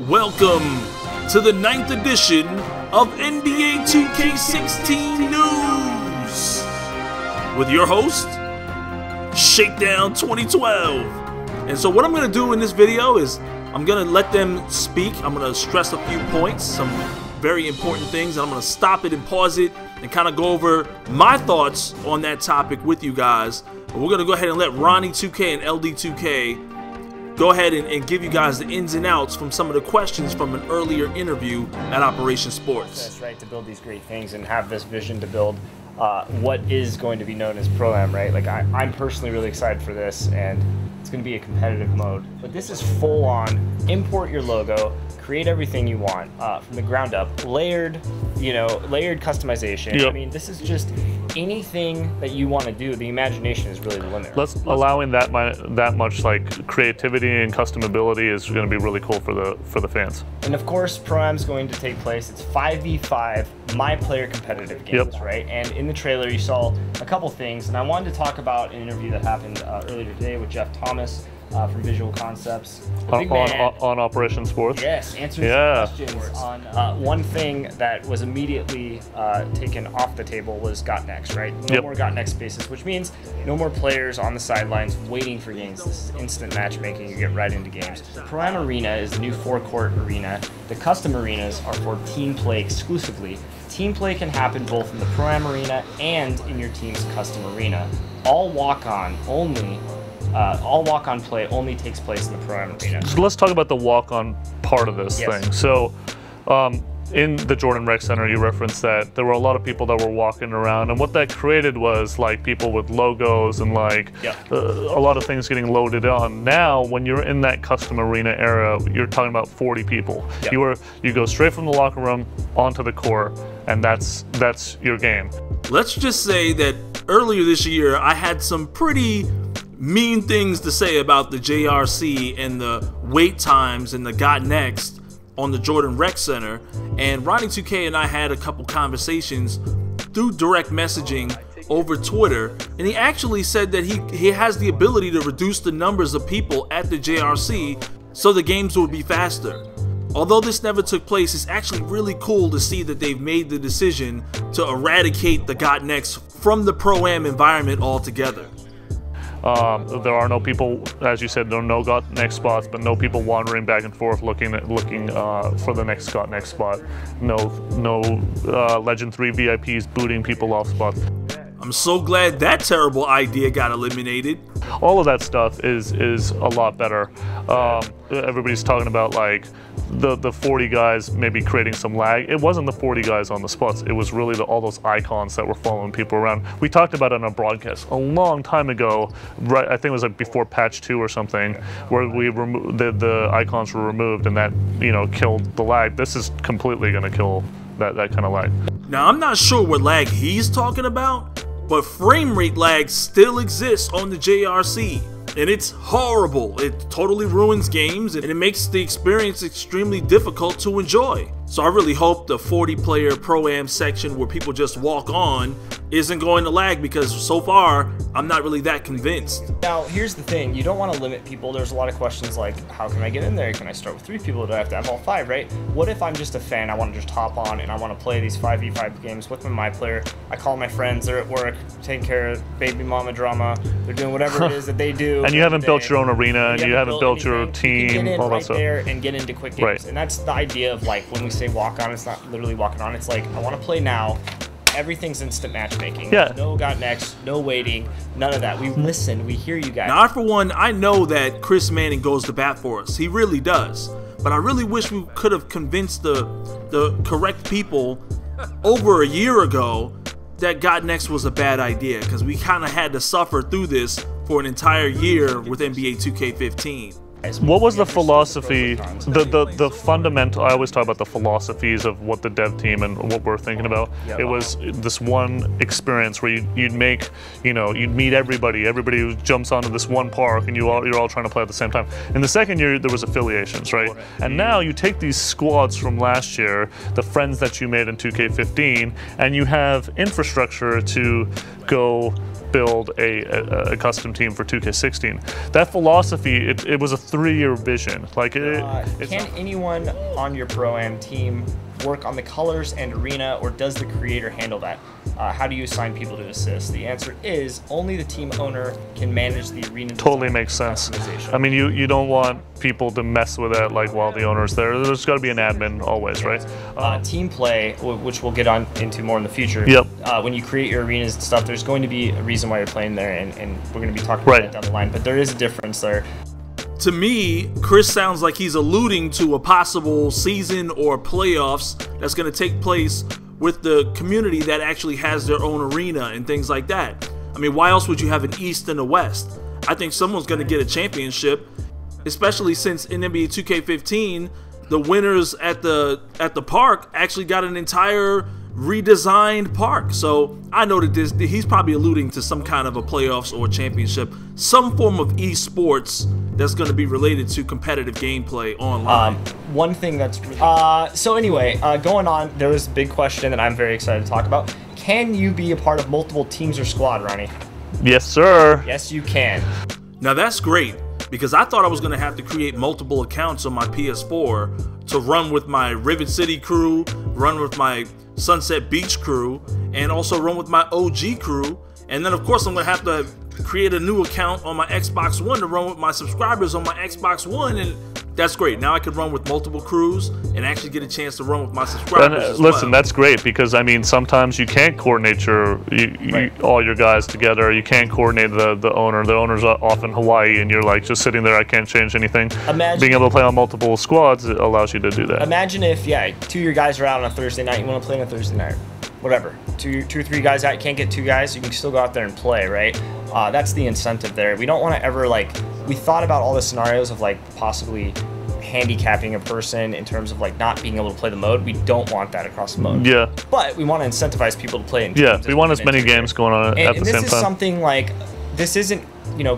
Welcome to the 9th edition of NBA 2K16 News with your host, Shakedown 2012. And so what I'm going to do in this video is I'm going to let them speak. I'm going to stress a few points, some very important things, and I'm going to stop it and pause it and kind of go over my thoughts on that topic with you guys. But we're going to go ahead and let Ronnie 2K and LD2K go ahead and give you guys the ins and outs from some of the questions from an earlier interview at Operation Sports. That's right, to build these great things and have this vision to build what is going to be known as Pro-Am, right? Like I'm personally really excited for this, and it's going to be a competitive mode. But this is full on, import your logo, create everything you want from the ground up, layered customization. Yep. I mean, this is just anything that you want to do. The imagination is really the limit. Allowing that much like creativity and customability is going to be really cool for the fans. And of course, Pro-Am is going to take place. It's 5v5 MyPlayer competitive games, Yep. right? And in the trailer, you saw a couple things, and I wanted to talk about an interview that happened earlier today with Jeff Thomas from Visual Concepts. On Operation Sports? Yes, answering some questions on one thing that was immediately taken off the table was Got Next, right? No more Got Next spaces, which means no more players on the sidelines waiting for games. This is instant matchmaking. You get right into games. The Pro-Am Arena is the new four-court arena. The custom arenas are for team play exclusively. Team play can happen both in the Pro-Am Arena and in your team's custom arena. All walk-on play only takes place in the Pro-Am Arena. So let's talk about the walk-on part of this thing. So in the Jordan Rec Center, you referenced that there were a lot of people that were walking around, and what that created was like people with logos and like a lot of things getting loaded on. Now, when you're in that custom arena era, you're talking about 40 people. You go straight from the locker room onto the court, and that's your game. Let's just say that earlier this year, I had some pretty mean things to say about the JRC and the wait times and the Got Next on the Jordan Rec Center, and Ronnie 2K and I had a couple conversations through direct messaging over Twitter, and he actually said that he has the ability to reduce the numbers of people at the JRC so the games would be faster. Although this never took place, it's actually really cool to see that they've made the decision to eradicate the Got Next from the Pro-Am environment altogether. There are no people, as you said, there are no Got Next spots, but no people wandering back and forth looking for the next Got Next spot. No Legend 3 VIPs booting people off spots. I'm so glad that terrible idea got eliminated. All of that stuff is a lot better. Everybody's talking about like the 40 guys maybe creating some lag. It wasn't the 40 guys on the spots. It was really all those icons that were following people around. We talked about it on a broadcast a long time ago, right? I think it was like before patch 2 or something, where we removed the icons were removed, and that killed the lag. This is completely going to kill that kind of lag. Now, I'm not sure what lag he's talking about, but frame rate lag still exists on the JRC, and it's horrible. It totally ruins games, and it makes the experience extremely difficult to enjoy. So I really hope the 40-player Pro-Am section where people just walk on isn't going to lag, because so far, I'm not really that convinced. Now, here's the thing. You don't want to limit people. There's a lot of questions like, how can I get in there? Can I start with 3 people? Do I have to have all 5, right? What if I'm just a fan? I want to just hop on and I want to play these 5v5 games with my MyPlayer. I call my friends. They're at work, taking care of baby mama drama. They're doing whatever it is that they do. And you haven't built your own arena, and you haven't built your team, you can get in all that right stuff. there and get into quick games. Right. And that's the idea of like when we say walk on, it's not literally walking on. It's like, I want to play now. Everything's instant matchmaking. Yeah. There's no Got Next, no waiting, none of that. We listen, we hear you guys. Now, for one, I know that Chris Manning goes to bat for us. He really does. But I really wish we could have convinced the correct people over a year ago that Got Next was a bad idea, because we kind of had to suffer through this for an entire year with NBA 2K15. What was the philosophy, the fundamental, I always talk about the philosophies of what the dev team and what we're thinking about. It was this one experience where you'd make, you'd meet everybody who jumps onto this one park, and you're all trying to play at the same time. In the second year, there was Affiliations, right? And now you take these squads from last year, the friends that you made in 2K15, and you have infrastructure to go build a custom team for 2K16. That philosophy, it was a 3-year vision. Like can anyone on your Pro-Am team work on the colors and arena, or does the creator handle that? How do you assign people to assist? The answer is only the team owner can manage the arena. Totally makes sense. I mean, you don't want people to mess with that like while the owner's there. There's got to be an admin always, right? Team play, which we'll get on into more in the future. Yep. When you create your arenas and stuff, there's going to be a reason why you're playing there, and we're going to be talking about that down the line. But there is a difference there. To me, Chris sounds like he's alluding to a possible season or playoffs that's going to take place with the community that actually has their own arena and things like that. I mean, why else would you have an East and a West? I think someone's going to get a championship, especially since in NBA 2K15, the winners at the park actually got an entire redesigned park. So I know that he's probably alluding to some kind of a playoffs or championship, some form of esports that's going to be related to competitive gameplay online. One thing that's so anyway, going on, there was a big question that I'm very excited to talk about. Can you be a part of multiple teams or squad, Ronnie? Yes, sir. Yes, you can. Now that's great, because I thought I was going to have to create multiple accounts on my PS4 to run with my Rivet City crew, run with my Sunset Beach crew, and also run with my OG crew. And then of course I'm going to have to create a new account on my Xbox One to run with my subscribers on my Xbox One, and that's great. Now I can run with multiple crews and actually get a chance to run with my subscribers as listen, well. That's great, because I mean sometimes you can't coordinate all your guys together. You can't coordinate the owner. The owner's off in Hawaii and you're like just sitting there, I can't change anything. Being able to play on multiple squads, it allows you to do that. Imagine if, two of your guys are out on a Thursday night, you want to play on a Thursday night. Whatever, two or three guys out, you can't get 2 guys, you can still go out there and play, right? That's the incentive there. We don't want to ever, like, we thought about all the scenarios of like possibly handicapping a person in terms of like not being able to play the mode. We don't want that across the mode. Yeah. But we want to incentivize people to play in teams. Yeah, we want as many games going on at the same time. And this is something like, this isn't,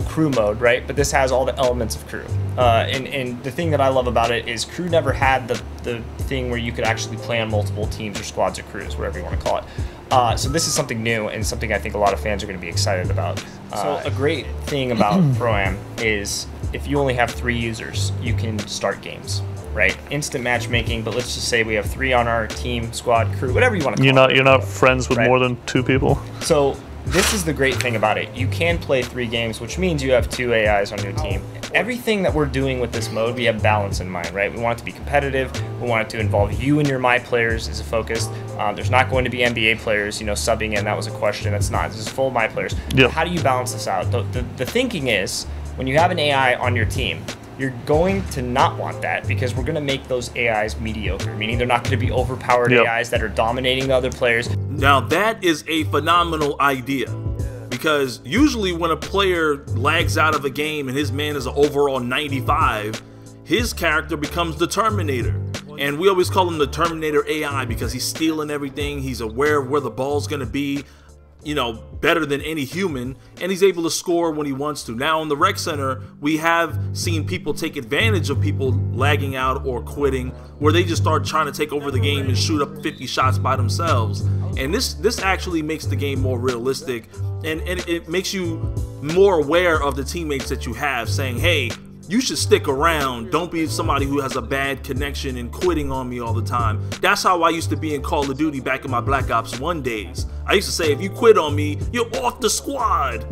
crew mode, right? But this has all the elements of crew. And the thing that I love about it is crew never had the thing where you could actually play on multiple teams or squads or crews, whatever you want to call it. So this is something new and something I think a lot of fans are going to be excited about. So a great thing about Pro-Am is if you only have 3 users, you can start games, right? Instant matchmaking, but let's just say we have 3 on our team, squad, crew, whatever you want to call it. You're not friends with more than 2 people? So this is the great thing about it. You can play 3 games, which means you have 2 AIs on your team. Everything that we're doing with this mode, we have balance in mind, right? We want it to be competitive. We want it to involve you and your MyPlayers as a focus. There's not going to be NBA players, subbing in. That was a question. That's not. This is full MyPlayers. Yep. How do you balance this out? The thinking is, when you have an AI on your team, you're going to not want that, because we're going to make those AIs mediocre, meaning they're not going to be overpowered AIs that are dominating the other players. Now that is a phenomenal idea, because usually when a player lags out of a game and his man is an overall 95, his character becomes the Terminator. And we always call him the Terminator AI because he's stealing everything, he's aware of where the ball's going to be, better than any human, and he's able to score when he wants to. Now in the rec center, we have seen people take advantage of people lagging out or quitting, where they just start trying to take over the game and shoot up 50 shots by themselves. And this actually makes the game more realistic, and it makes you more aware of the teammates that you have, saying, hey, you should stick around. Don't be somebody who has a bad connection and quitting on me all the time. That's how I used to be in Call of Duty back in my Black Ops 1 days. I used to say, if you quit on me, you're off the squad.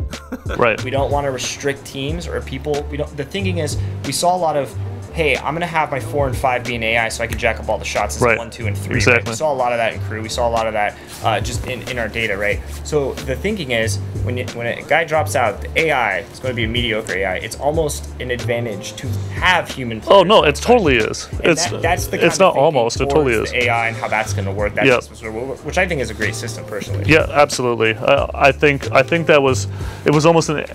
Right. We don't want to restrict teams or people. The thinking is, we saw a lot of, hey, I'm going to have my 4 and 5 be an AI so I can jack up all the shots as 1, 2, and 3. Exactly. Right? We saw a lot of that in crew. We saw a lot of that just in our data, right? So the thinking is, when a guy drops out, the AI is going to be a mediocre AI. It's almost an advantage to have human players. Oh no, it totally is. That's the kind it's not of almost. It totally is. The AI and how that's going to work. That system, which I think is a great system personally. Yeah, absolutely. I think that it was almost an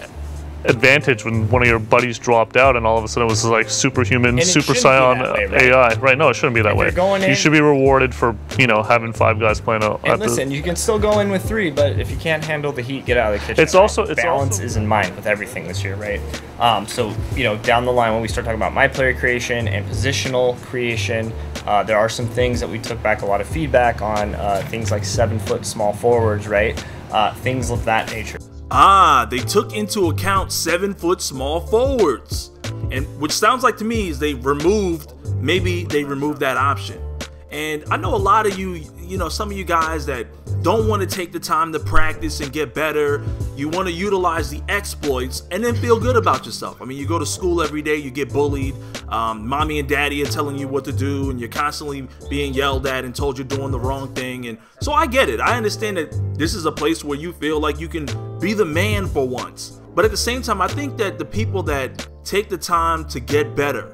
advantage when one of your buddies dropped out and all of a sudden it was like superhuman, super scion AI. Right? No, it shouldn't be that way. You should be rewarded for having 5 guys playing. And listen, you can still go in with 3, but if you can't handle the heat, get out of the kitchen. Balance is in mind with everything this year, right? So down the line when we start talking about MyPlayer creation and positional creation, there are some things that we took back a lot of feedback on, things like 7-foot small forwards, right? Things of that nature. They took into account 7-foot small forwards, and which sounds like to me is maybe they removed that option. And I know a lot of you know, some of you guys that don't want to take the time to practice and get better. You want to utilize the exploits and then feel good about yourself. I mean, you go to school every day, you get bullied. Mommy and daddy are telling you what to do, and you're constantly being yelled at and told you're doing the wrong thing. And so I get it. I understand that this is a place where you feel like you can be the man for once. But at the same time, I think that the people that take the time to get better,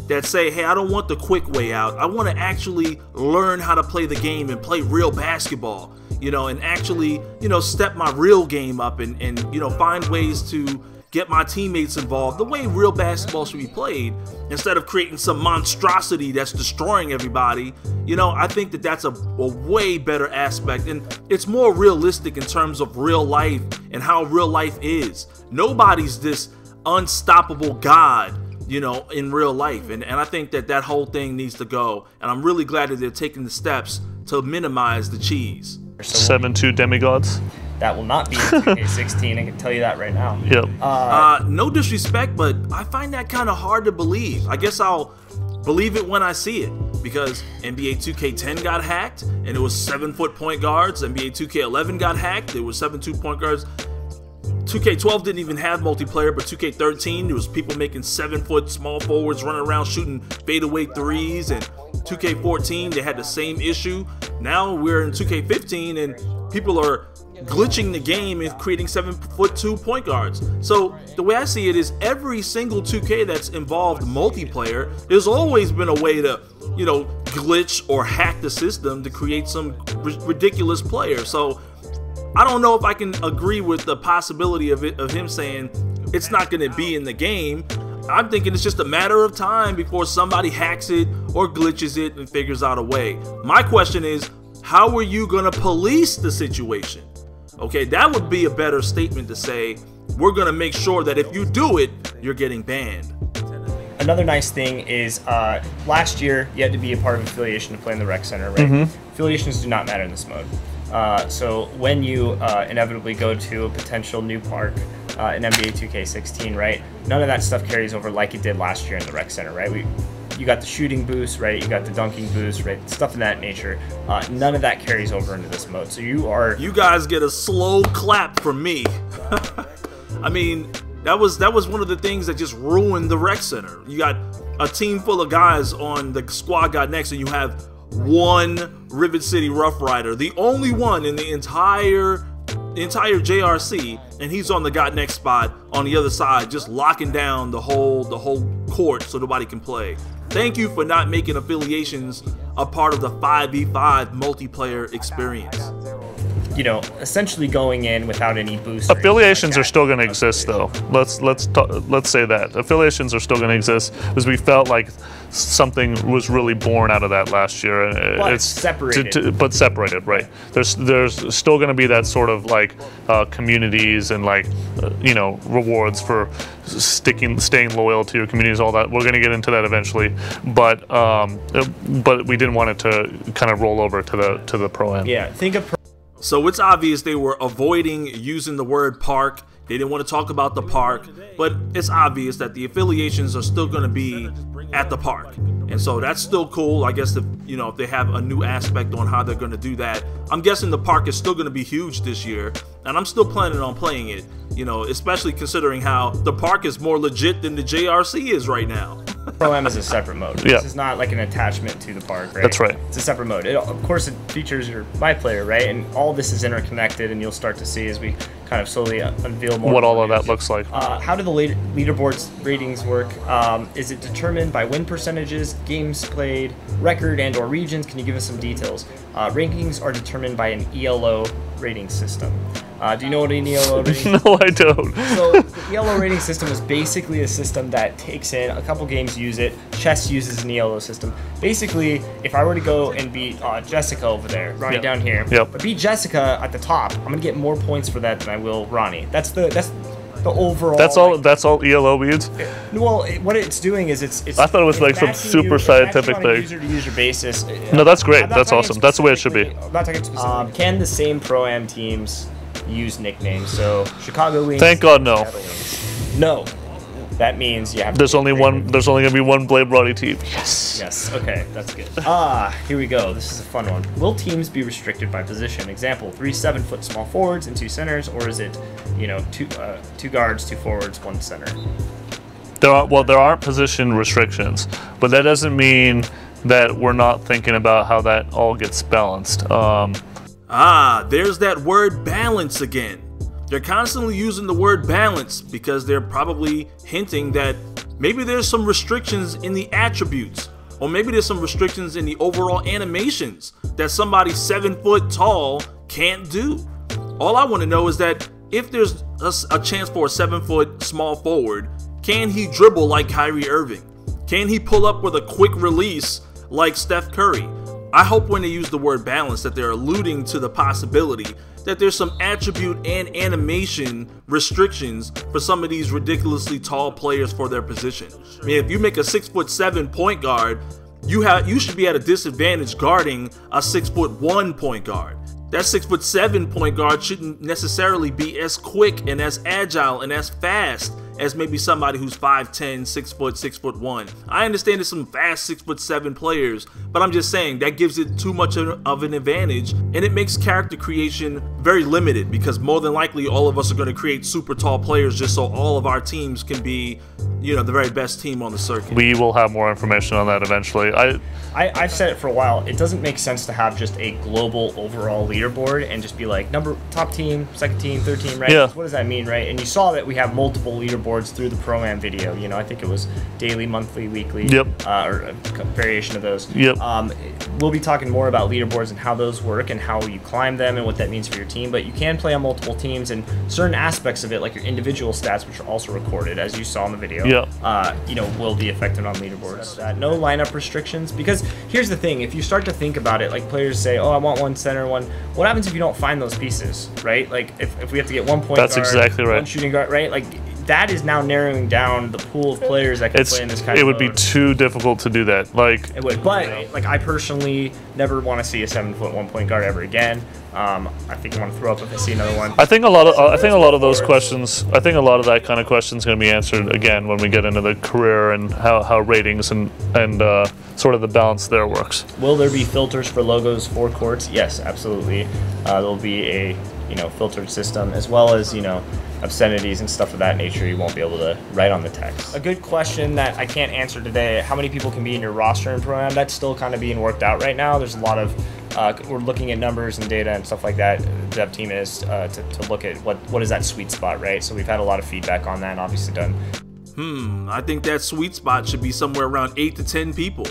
that say, hey, I don't want the quick way out. I want to actually learn how to play the game and play real basketball, you know, and actually, you know, step my real game up and you know, find ways to get my teammates involved the way real basketball should be played, instead of creating some monstrosity that's destroying everybody. You know, I think that that's a way better aspect, and it's more realistic in terms of real life and how real life is. Nobody's this unstoppable god, you know, in real life, and I think that that whole thing needs to go, and I'm really glad that they're taking the steps to minimize the cheese. 7-2 Demigods. That will not be in 2K16, I can tell you that right now. Yep. No disrespect, but I find that kind of hard to believe. I guess I'll believe it when I see it, because NBA 2K10 got hacked, and it was 7-foot point guards. NBA 2K11 got hacked, it was 7-2 point guards. 2K12 didn't even have multiplayer, but 2K13, there was people making 7-foot small forwards running around shooting fadeaway threes, and 2K14, they had the same issue. Now we're in 2K15, and people are glitching the game and creating 7'2" point guards. So the way I see it is, every single 2K that's involved multiplayer, there's always been a way to, you know, glitch or hack the system to create some ridiculous player. So I don't know if I can agree with the possibility of him saying it's not going to be in the game. I'm thinking it's just a matter of time before somebody hacks it or glitches it and figures out a way. My question is, how are you going to police the situation? Okay, that would be a better statement to say, we're going to make sure that if you do it, you're getting banned. Another nice thing is, last year you had to be a part of affiliation to play in the rec center, right? Affiliations do not matter in this mode. So when you inevitably go to a potential new park in NBA 2K16, right, none of that stuff carries over like it did last year in the rec center, right? You got the shooting boost, right? You got the dunking boost, right? Stuff in that nature. None of that carries over into this mode. So you guys get a slow clap from me. I mean, that was one of the things that just ruined the rec center. You got a team full of guys on the squad got next, and you have one Rivet City Rough Rider, the only one in the entire JRC, and he's on the got next spot on the other side, just locking down the whole court so nobody can play. Thank you for not making affiliations a part of the 5v5 multiplayer experience. You know, essentially going in without any boost. Affiliations are still going to exist, though. Let's say that affiliations are still going to exist, because we felt like something was really born out of that last year. Well, it's separated, but separated, right? There's still going to be that sort of like communities and like you know, rewards for staying loyal to your communities, all that. We're going to get into that eventually, but we didn't want it to kind of roll over to the pro-am. Yeah, think of. So it's obvious they were avoiding using the word park. They didn't want to talk about the park, but it's obvious that the affiliations are still going to be at the park. And so that's still cool. I guess if they have a new aspect on how they're going to do that. I'm guessing the park is still going to be huge this year, and I'm still planning on playing it, especially considering how the park is more legit than the JRC is right now. Pro-Am is a separate mode. Yeah. This is not like an attachment to the park, right? That's right. It's a separate mode. Of course, it features your MyPlayer, right? And all this is interconnected, and you'll start to see as we kind of slowly unveil more. What all of that looks like. How do the leaderboards ratings work? Is it determined by win percentages, games played, record and/or regions? Can you give us some details? Rankings are determined by an ELO rating system. Do you know what an ELO rating system is? No, I don't. So the ELO rating system is basically a system that takes in a couple games use it. Chess uses an ELO system. Basically, if I were to go and beat Jessica over there, Ronnie down here, but beat Jessica at the top, I'm gonna get more points for that than I will Ronnie. That's the overall. That's all ELO means. Well, what it's doing is it's. I thought it was like some super scientific thing. User-to-user basis. No, that's great. That's awesome. That's the way it should be. I'm not talking specifically. Can the same Pro-Am teams use nicknames. So Chicago Wings. Thank God, no. No. That means you have to There's only gonna be one Blade Ronnie team. Yes. Yes, okay, that's good. Here we go. This is a fun one. Will teams be restricted by position? Example, 3 7-foot small forwards and 2 centers, or is it, you know, two guards, 2 forwards, 1 center? There aren't position restrictions, but that doesn't mean that we're not thinking about how that all gets balanced. There's that word balance again. They're constantly using the word balance because they're probably hinting that maybe there's some restrictions in the attributes, or maybe there's some restrictions in the overall animations that somebody 7 foot tall can't do. All I want to know is that if there's a chance for a 7 foot small forward, can he dribble like Kyrie Irving? Can he pull up with a quick release like Steph Curry? I hope when they use the word balance that they're alluding to the possibility that there's some attribute and animation restrictions for some of these ridiculously tall players for their position. I mean, if you make a 6'7" point guard, you should be at a disadvantage guarding a 6'1" point guard. That 6'7" point guard shouldn't necessarily be as quick and as agile and as fast as maybe somebody who's 5'10", 6 foot, 6'1". I understand there's some fast 6'7" players, but I'm just saying that gives it too much of an advantage, and it makes character creation very limited because more than likely all of us are going to create super tall players just so all of our teams can be, you know, the very best team on the circuit. We will have more information on that eventually. I've said it for a while. It doesn't make sense to have just a global overall leaderboard and just be like top team, second team, third team, right? Yeah. What does that mean, right? And you saw that we have multiple leaderboards through the Pro-Am video. You know, I think it was daily, monthly, weekly, or a variation of those. Yep. We'll be talking more about leaderboards and how those work and how you climb them and what that means for your team. But you can play on multiple teams, and certain aspects of it, like your individual stats, which are also recorded, as you saw in the video, you know, will be affected on leaderboards. No lineup restrictions, because here's the thing: if you start to think about it, like players say, "Oh, I want 1 center, 1." What happens if you don't find those pieces, right? Like if we have to get 1 point That's guard, exactly right. 1 shooting guard, right? Like that is now narrowing down the pool of players that can play in this kind of mode. It would be too difficult to do that. Like it would, but like I personally never want to see a 7 foot 1 point guard ever again. I think I want to throw up if I see another one. I think a lot of those questions. I think a lot of that kind of question is going to be answered again when we get into the career and how ratings and sort of the balance there works. Will there be filters for logos for courts? Yes, absolutely. There'll be a filtered system, as well as obscenities and stuff of that nature you won't be able to write on the text. A good question that I can't answer today: how many people can be in your roster and Pro-Am? That's still kind of being worked out right now. There's a lot of we're looking at numbers and data and stuff like that. The dev team is to look at what is that sweet spot, right? So we've had a lot of feedback on that and obviously done. I think that sweet spot should be somewhere around 8 to 10 people,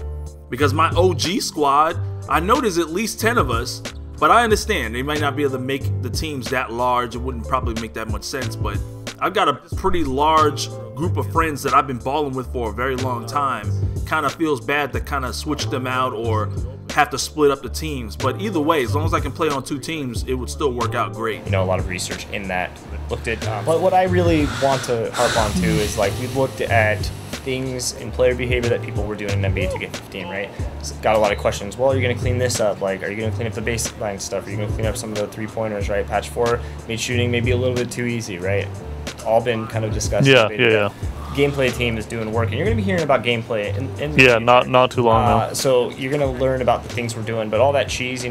because my OG squad, I know there's at least 10 of us. But I understand they might not be able to make the teams that large. It wouldn't probably make that much sense, but I've got a pretty large group of friends that I've been balling with for a very long time. Kind of feels bad to kind of switch them out or have to split up the teams. But either way, as long as I can play on 2 teams, it would still work out great. A lot of research in that. Looked at, but what I really want to harp on too is we've looked at things in player behavior that people were doing in NBA 2K15, right? So got a lot of questions. Well, are you going to clean this up? Are you going to clean up the baseline stuff? Are you going to clean up some of the 3-pointers, right? Patch 4 made shooting maybe a little bit too easy, right? All been kind of discussed. Yeah. Gameplay team is doing work, and you're going to be hearing about gameplay not too long now. So you're going to learn about the things we're doing, but all that cheese,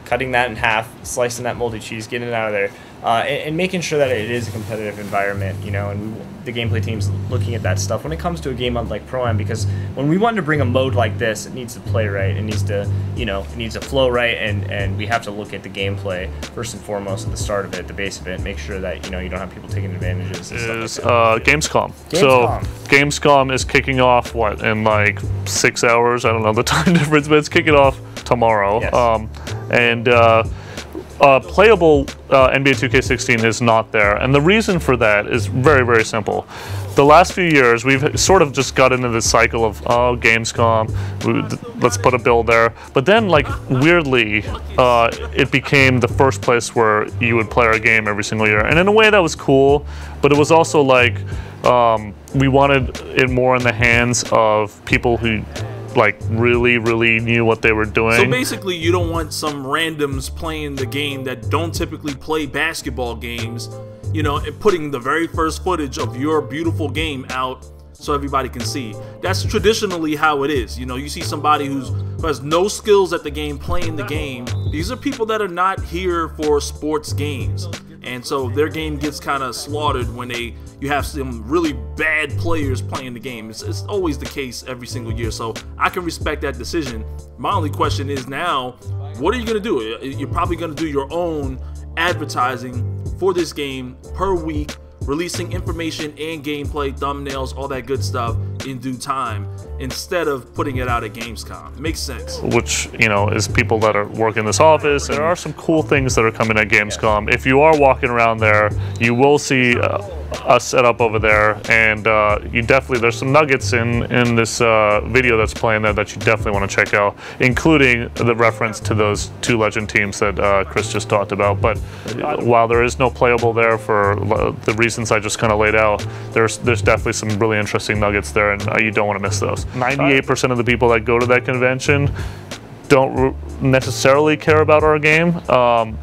cutting that in half, slicing that moldy cheese, getting it out of there, and making sure that it is a competitive environment, and the gameplay team's looking at that stuff when it comes to a game like Pro-Am, because when we want to bring a mode like this, it needs to play right, it needs to, it needs to flow right, and we have to look at the gameplay first and foremost at the start of it, the base of it, make sure that, you don't have people taking advantages and stuff like that. Gamescom. So Gamescom is kicking off, in 6 hours? I don't know the time difference, but it's kicking off tomorrow. Yes. Playable NBA 2K16 is not there, and the reason for that is very, very simple. The last few years, we've sort of just got into this cycle of, Gamescom, let's put a build there. But then, weirdly, it became the first place where you would play our game every single year. And in a way, that was cool, but it was also we wanted it more in the hands of people who like really knew what they were doing. So basically, you don't want some randoms playing the game that don't typically play basketball games, you know, and putting the very first footage of your beautiful game out so everybody can see. That's traditionally how it is. You know, you see somebody who has no skills at the game playing the game. These are people that are not here for sports games, and so their game gets kind of slaughtered when you have some really bad players playing the game. It's always the case every single year, so I can respect that decision. My only question is now, what are you going to do? You're probably going to do your own advertising for this game per week, releasing information and gameplay, thumbnails, all that good stuff in due time, instead of putting it out at Gamescom. Makes sense. Which, you know, is people that are working this office. There are some cool things that are coming at Gamescom. If you are walking around there, you will see us set up over there, and you definitely, there's some nuggets in this video that's playing there that you definitely want to check out, including the reference to those 2 legend teams that Chris just talked about. But while there is no playable there for the reasons I just kind of laid out, there's definitely some really interesting nuggets there, and you don't want to miss those. 98% of the people that go to that convention don't necessarily care about our game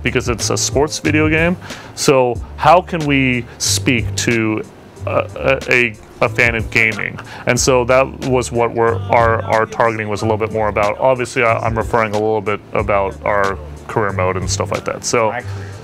because it's a sports video game. So how can we speak to a fan of gaming? And so that was what our targeting was a little bit more about. Obviously, I'm referring a little bit about our career mode and stuff like that. So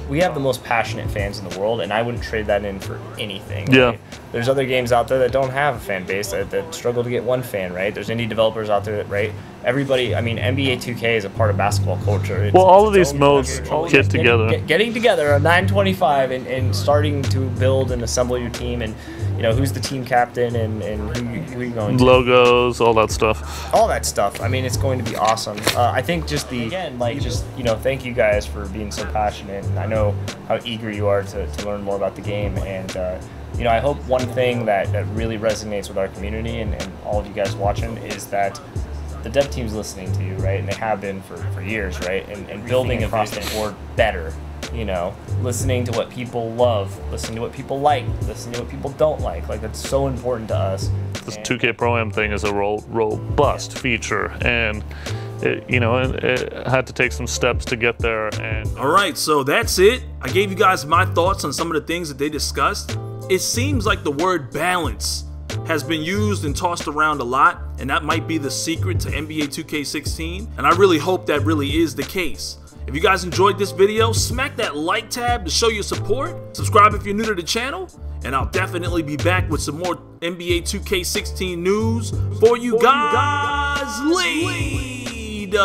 we have the most passionate fans in the world, and I wouldn't trade that in for anything. Yeah. Right? There's other games out there that don't have a fan base, that struggle to get one fan, right? There's indie developers out there, right? Everybody, I mean, NBA 2K is a part of basketball culture. Well, all of these modes get together. Getting together on 925 and starting to build and assemble your team, and, you know, who's the team captain and who you're going to. Logos, all that stuff. All that stuff. I mean, it's going to be awesome. I think just you know, thank you guys for being so passionate, and I know how eager you are to learn more about the game, and you know, I hope one thing that really resonates with our community and all of you guys watching is that the dev team's listening to you, right? And they have been for years, right? And building across the board better, you know, listening to what people love, listening to what people like, listening to what people don't like. Like, that's so important to us. This 2K Pro-Am thing is a robust feature, and it had to take some steps to get there. And all right, so that's it. I gave you guys my thoughts on some of the things that they discussed. It seems like the word balance has been used and tossed around a lot, and that might be the secret to NBA 2K16, and I really hope that really is the case. If you guys enjoyed this video, smack that like tab to show your support, subscribe if you're new to the channel, and I'll definitely be back with some more NBA 2K16 news for you guys later.